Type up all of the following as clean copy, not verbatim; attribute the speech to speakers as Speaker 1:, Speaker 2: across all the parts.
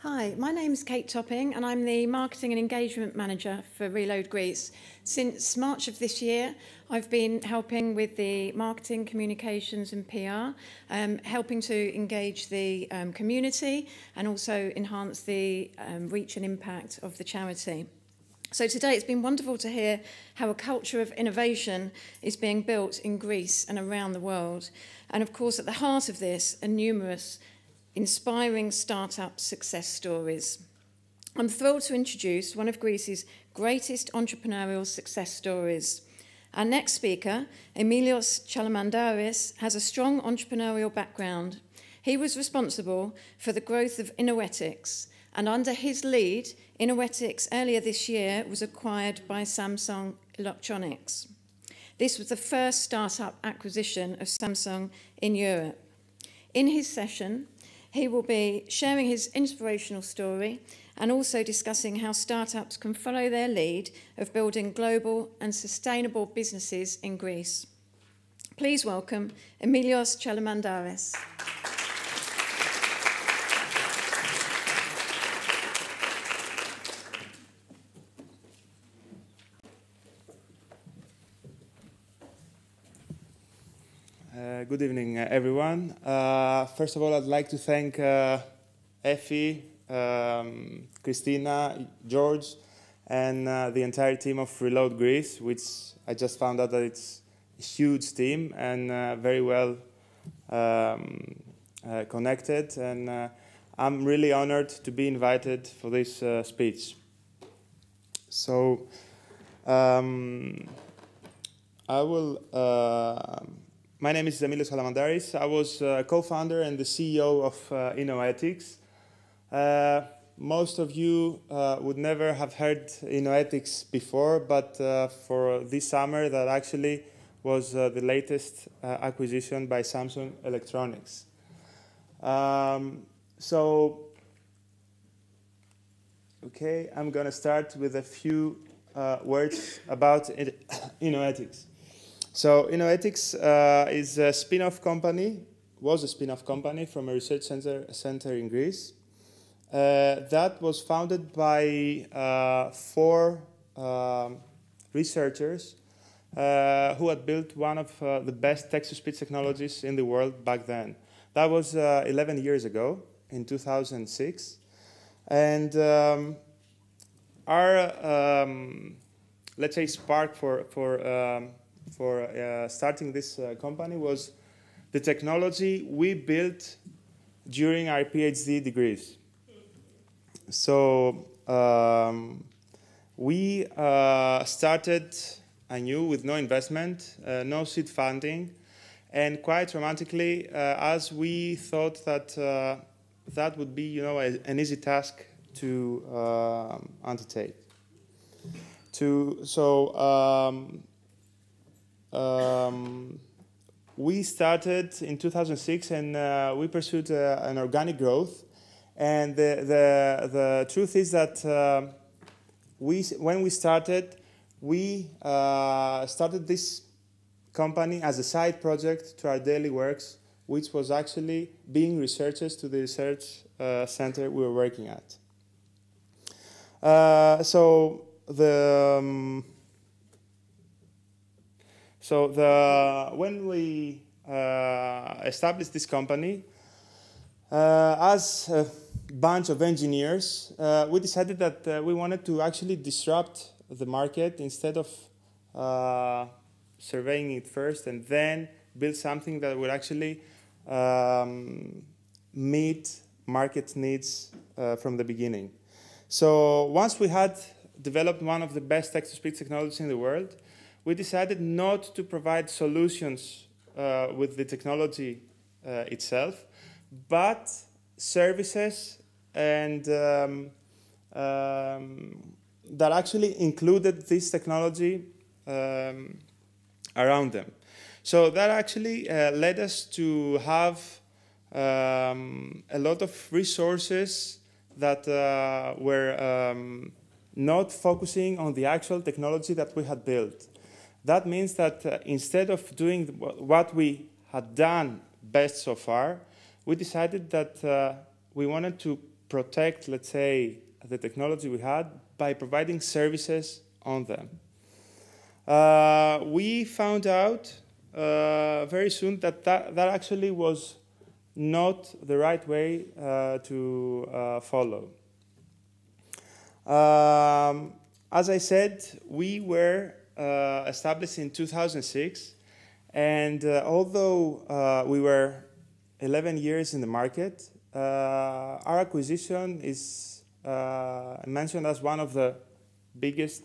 Speaker 1: Hi, my name's Kate Topping and I'm the Marketing and Engagement Manager for Reload Greece. Since March of this year, I've been helping with the marketing, communications and PR, helping to engage the community and also enhance the reach and impact of the charity. So today it's been wonderful to hear how a culture of innovation is being built in Greece and around the world. And of course, at the heart of this are numerous inspiring startup success stories. I'm thrilled to introduce one of Greece's greatest entrepreneurial success stories. Our next speaker, A.Chalamandaris, has a strong entrepreneurial background. He was responsible for the growth of Innoetics, and under his lead, Innoetics earlier this year was acquired by Samsung Electronics. This was the first startup acquisition of Samsung in Europe. In his session, he will be sharing his inspirational story and also discussing how startups can follow their lead of building global and sustainable businesses in Greece. Please welcome A.Chalamandaris.
Speaker 2: Good evening, everyone. First of all, I'd like to thank Effie, Christina, George, and the entire team of Reload Greece, which I just found out that it's a huge team and very well connected. And I'm really honored to be invited for this speech. So I will... My name is A.Chalamandaris. I was co-founder and the CEO of Innoetics. Most of you would never have heard Innoetics before, but for this summer that actually was the latest acquisition by Samsung Electronics. Okay, I'm going to start with a few words about Innoetics. So Innoetics is a spin-off company, was a spin-off company from a research center in Greece that was founded by four researchers who had built one of the best text-to-speech technologies in the world back then. That was 11 years ago, in 2006. And our, let's say, spark for starting this company was the technology we built during our PhD degrees. So we started anew with no investment, no seed funding, and quite romantically, as we thought that that would be, an easy task to undertake. We started in 2006 and we pursued an organic growth. And the truth is that when we started this company as a side project to our daily works, which was actually being researchers to the research center we were working at. When we established this company, as a bunch of engineers, we decided that we wanted to actually disrupt the market instead of surveying it first and then build something that would actually meet market needs from the beginning. So once we had developed one of the best text-to-speech technologies in the world, we decided not to provide solutions with the technology itself, but services and that actually included this technology around them. So that actually led us to have a lot of resources that were not focusing on the actual technology that we had built. That means that instead of doing what we had done best so far, we decided that we wanted to protect, let's say, the technology we had by providing services on them. We found out very soon that actually was not the right way to follow. As I said, we were established in 2006, and although we were 11 years in the market, our acquisition is mentioned as one of the biggest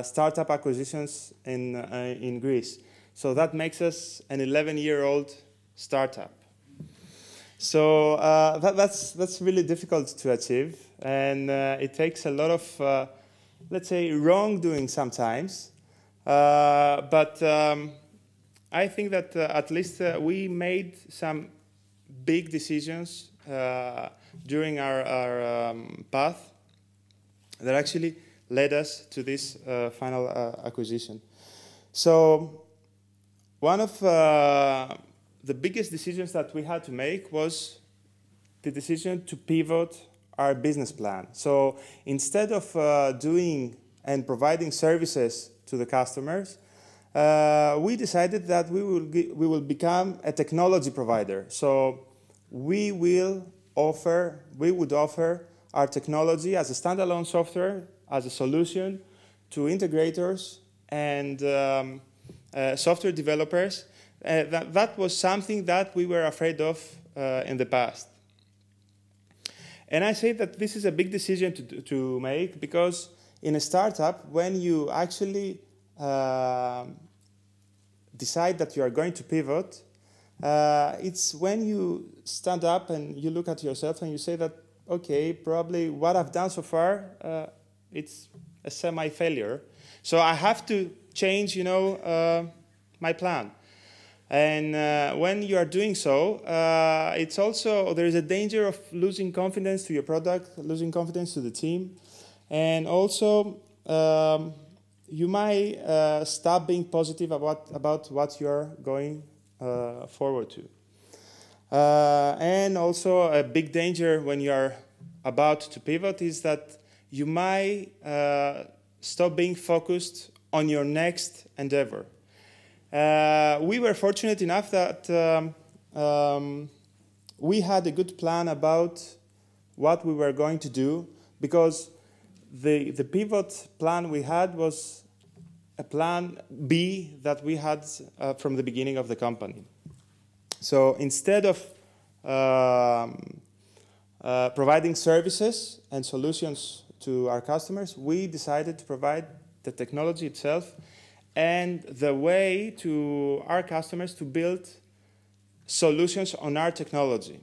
Speaker 2: startup acquisitions in Greece. So that makes us an 11-year-old startup. So that's really difficult to achieve, and it takes a lot of, let's say, wrongdoing sometimes. But I think that at least we made some big decisions during our path that actually led us to this final acquisition. So one of the biggest decisions that we had to make was the decision to pivot our business plan. So instead of doing and providing services to the customers, we decided that we will become a technology provider. So we would offer our technology as a standalone software, as a solution to integrators and software developers. That was something that we were afraid of in the past. And I say that this is a big decision to make, because in a startup, when you actually decide that you are going to pivot, it's when you stand up and you look at yourself and you say that, okay, probably what I've done so far, it's a semi-failure. So I have to change, my plan. And when you are doing so, it's also, there is a danger of losing confidence to your product, losing confidence to the team. And also, you might stop being positive about what you're going forward to. And also a big danger when you are about to pivot is that you might stop being focused on your next endeavor. We were fortunate enough that we had a good plan about what we were going to do, because the pivot plan we had was a plan B that we had from the beginning of the company. So instead of providing services and solutions to our customers, we decided to provide the technology itself and the way to our customers to build solutions on our technology.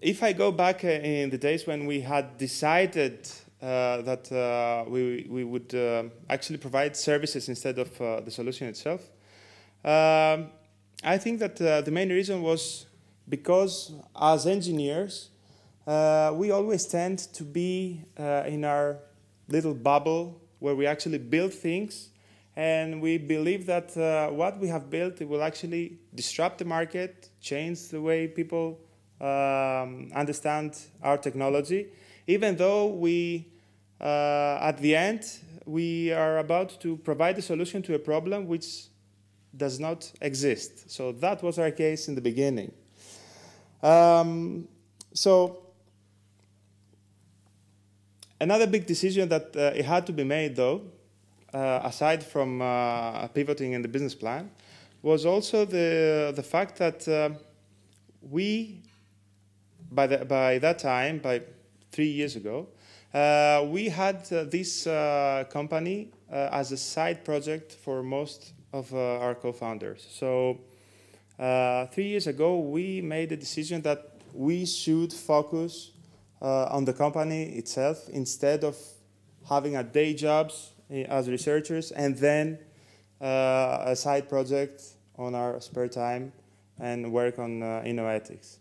Speaker 2: If I go back in the days when we had decided that we would actually provide services instead of the solution itself, I think that the main reason was because as engineers, we always tend to be in our little bubble where we actually build things, and we believe that what we have built, it will actually disrupt the market, change the way people understand our technology, even though we, at the end, we are about to provide a solution to a problem which does not exist. So that was our case in the beginning. So another big decision that it had to be made, though, aside from pivoting in the business plan, was also the fact that we, by that time, by 3 years ago, we had this company as a side project for most of our co-founders. So 3 years ago, we made a decision that we should focus on the company itself instead of having a day jobs as researchers and then a side project on our spare time and work on innoetics.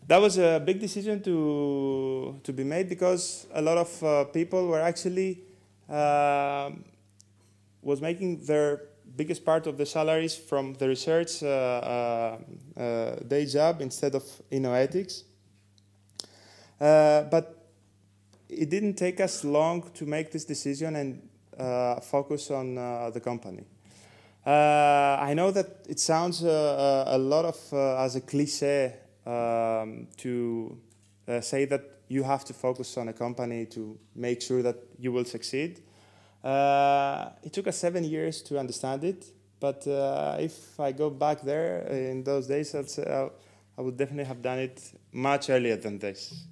Speaker 2: That was a big decision to be made, because a lot of people were actually was making their biggest part of the salaries from the research day job instead of ethics. But it didn't take us long to make this decision and focus on the company. I know that it sounds a lot of as a cliche to say that you have to focus on a company to make sure that you will succeed. It took us 7 years to understand it, but if I go back there in those days, I would definitely have done it much earlier than this.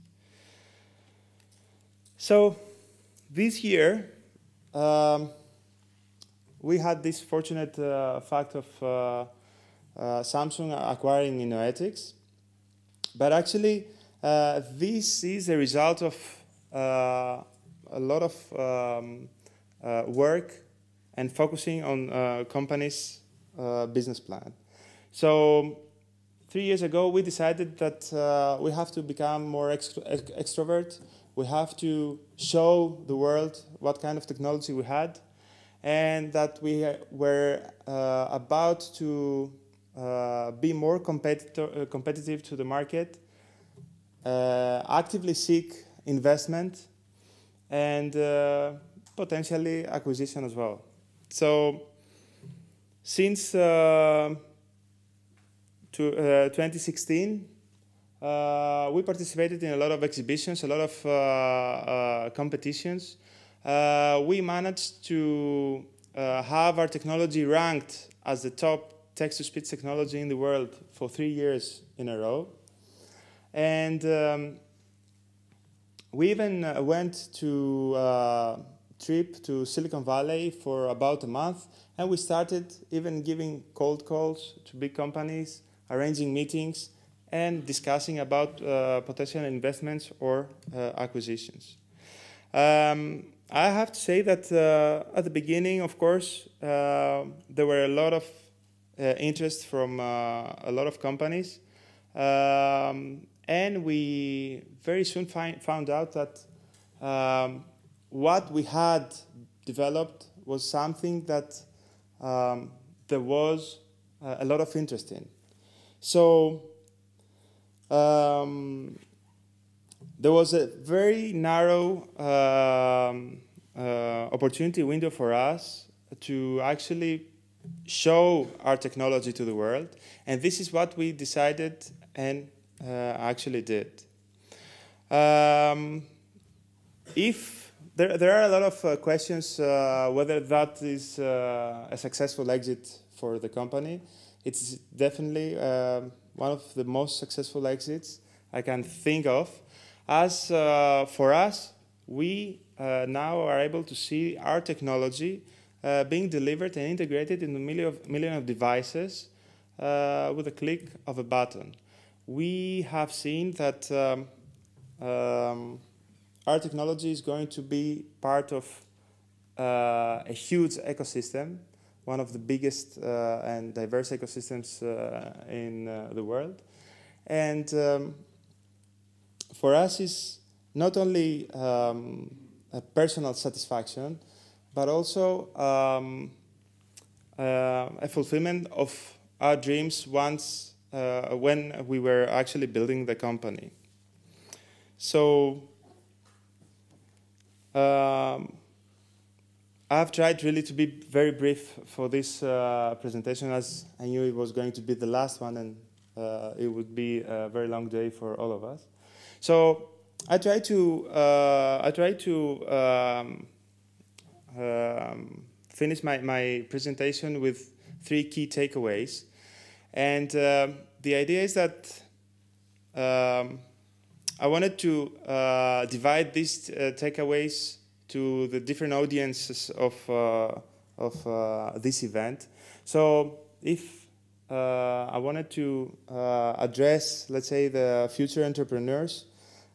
Speaker 2: So this year, we had this fortunate fact of Samsung acquiring InnoEthics, but actually this is a result of a lot of work and focusing on companies' business plan. So 3 years ago, we decided that we have to become more extrovert. We have to show the world what kind of technology we had, and that we were about to be more competitive to the market, actively seek investment, and potentially acquisition as well. So since 2016, we participated in a lot of exhibitions, a lot of competitions. We managed to have our technology ranked as the top text-to-speech technology in the world for 3 years in a row. And we even went to a trip to Silicon Valley for about a month, and we started even giving cold calls to big companies, arranging meetings, and discussing about potential investments or acquisitions. I have to say that at the beginning, of course, there were a lot of interest from a lot of companies. And we very soon found out that what we had developed was something that there was a lot of interest in. So there was a very narrow opportunity window for us to actually show our technology to the world, and this is what we decided and actually did. If there are a lot of questions whether that is a successful exit for the company. It's definitely one of the most successful exits I can think of. As for us, we now are able to see our technology being delivered and integrated in a million of devices with a click of a button. We have seen that our technology is going to be part of a huge ecosystem, one of the biggest and diverse ecosystems in the world. And for us, it's not only a personal satisfaction, but also a fulfillment of our dreams once when we were actually building the company. So I've tried really to be very brief for this presentation, as I knew it was going to be the last one, and it would be a very long day for all of us. So I try to finish my presentation with 3 key takeaways, and the idea is that I wanted to divide these takeaways to the different audiences of this event. So if I wanted to address, let's say, the future entrepreneurs,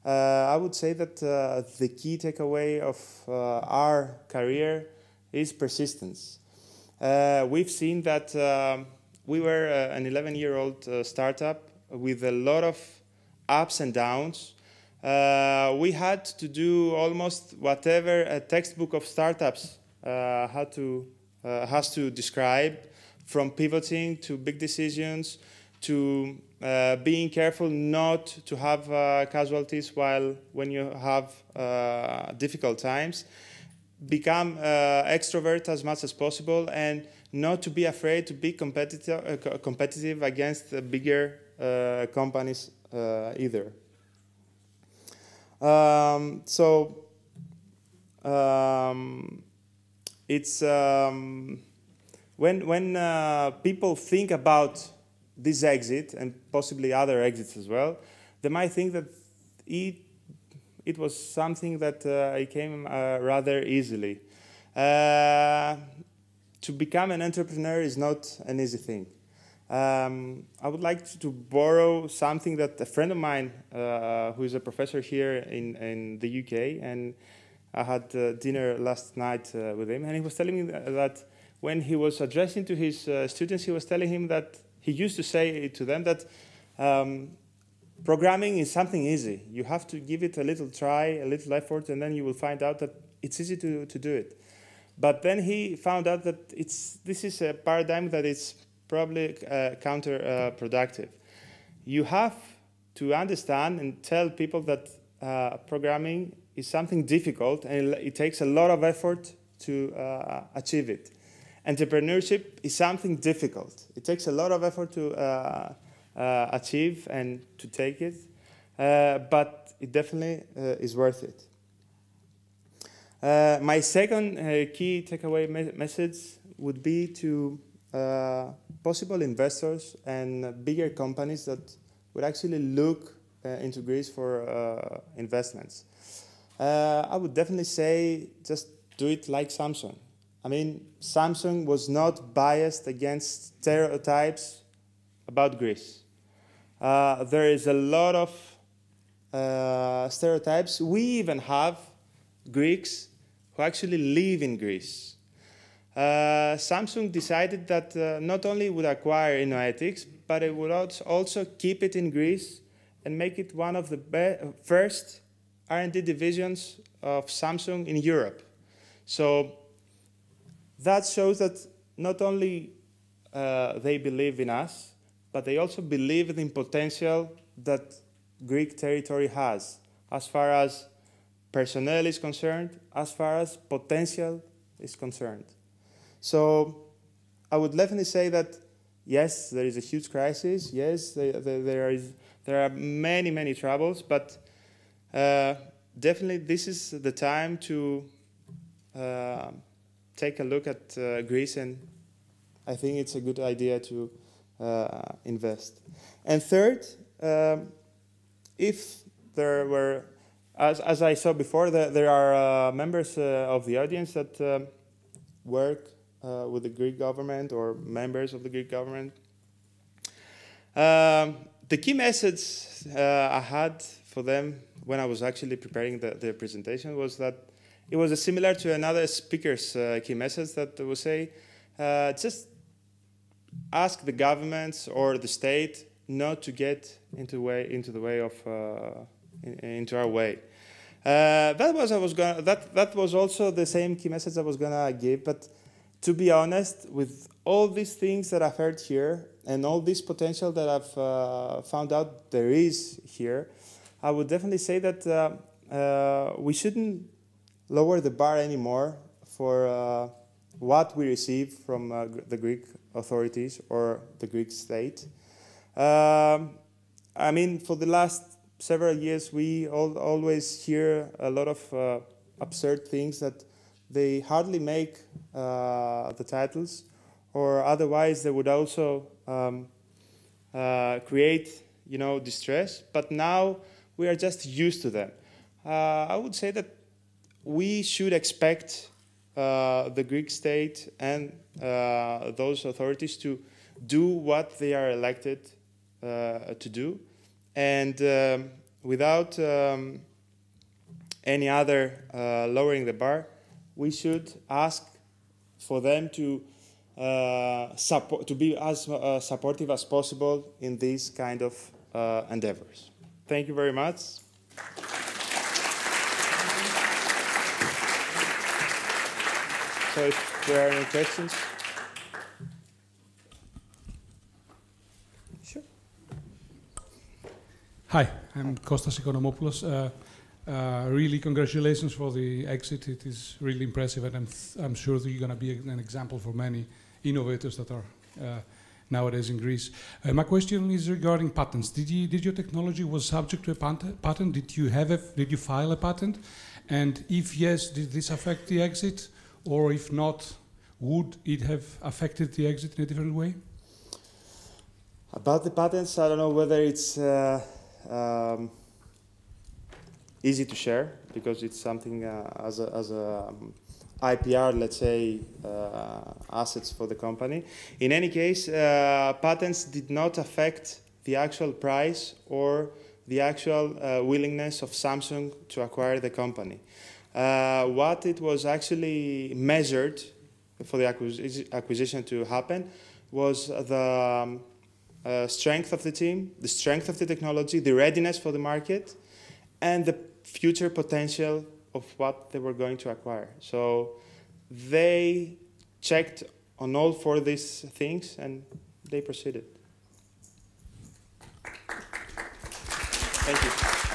Speaker 2: I would say that the key takeaway of our career is persistence. We've seen that we were an 11-year-old startup with a lot of ups and downs. We had to do almost whatever a textbook of startups has to describe, from pivoting to big decisions, to being careful not to have casualties when you have difficult times, become extrovert as much as possible, and not to be afraid to be competitive against the bigger companies either. It's when people think about this exit and possibly other exits as well, they might think that it was something that it came rather easily. To become an entrepreneur is not an easy thing. I would like to borrow something that a friend of mine, who is a professor here in the UK, and I had dinner last night with him, and he was telling me that when he was addressing to his students, he was telling him that he used to say to them that programming is something easy. You have to give it a little try, a little effort, and then you will find out that it's easy to do it. But then he found out that this is a paradigm that is probably counterproductive. You have to understand and tell people that programming is something difficult, and it takes a lot of effort to achieve it. Entrepreneurship is something difficult. It takes a lot of effort to achieve and to take it, but it definitely is worth it. My second key takeaway message would be to possible investors and bigger companies that would actually look into Greece for investments. I would definitely say just do it like Samsung. I mean, Samsung was not biased against stereotypes about Greece. There is a lot of stereotypes. We even have Greeks who actually live in Greece. Samsung decided that not only would acquire Innoetics, but it would also keep it in Greece and make it one of the first R&D divisions of Samsung in Europe. So that shows that not only they believe in us, but they also believe in the potential that Greek territory has, as far as personnel is concerned, as far as potential is concerned. So I would definitely say that, yes, there is a huge crisis. Yes, there are many, many troubles, but definitely this is the time to take a look at Greece, and I think it's a good idea to invest. And third, if there were, as I saw before, there are members of the audience that work with the Greek government or members of the Greek government. The key message I had for them when I was actually preparing the presentation was that it was similar to another speaker's key message that would say, just ask the governments or the state not to get into our way. That was also the same key message I was gonna give. But to be honest, with all these things that I've heard here and all this potential that I've found out there is here, I would definitely say that we shouldn't lower the bar anymore for what we receive from the Greek authorities or the Greek state. I mean, for the last several years, we always hear a lot of absurd things that they hardly make the titles, or otherwise they would also create, distress. But now we are just used to them. I would say that we should expect the Greek state and those authorities to do what they are elected to do, and without any other lowering the bar, we should ask for them to be as supportive as possible in these kind of endeavors. Thank you very much. So if there are any questions. Sure.
Speaker 3: Hi, I'm Kostas Economopoulos. Really, congratulations for the exit. It is really impressive, and I'm sure that you're going to be an example for many innovators that are nowadays in Greece. My question is regarding patents. Did your technology was subject to a patent? Did you file a patent? And if yes, did this affect the exit? Or if not, would it have affected the exit in a different way?
Speaker 2: About the patents, I don't know whether it's easy to share, because it's something as a IPR, let's say, assets for the company. In any case, patents did not affect the actual price or the actual willingness of Samsung to acquire the company. What it was actually measured for the acquisition to happen was the strength of the team, the strength of the technology, the readiness for the market, and the future potential of what they were going to acquire. So they checked on all 4 of these things and they proceeded. Thank you.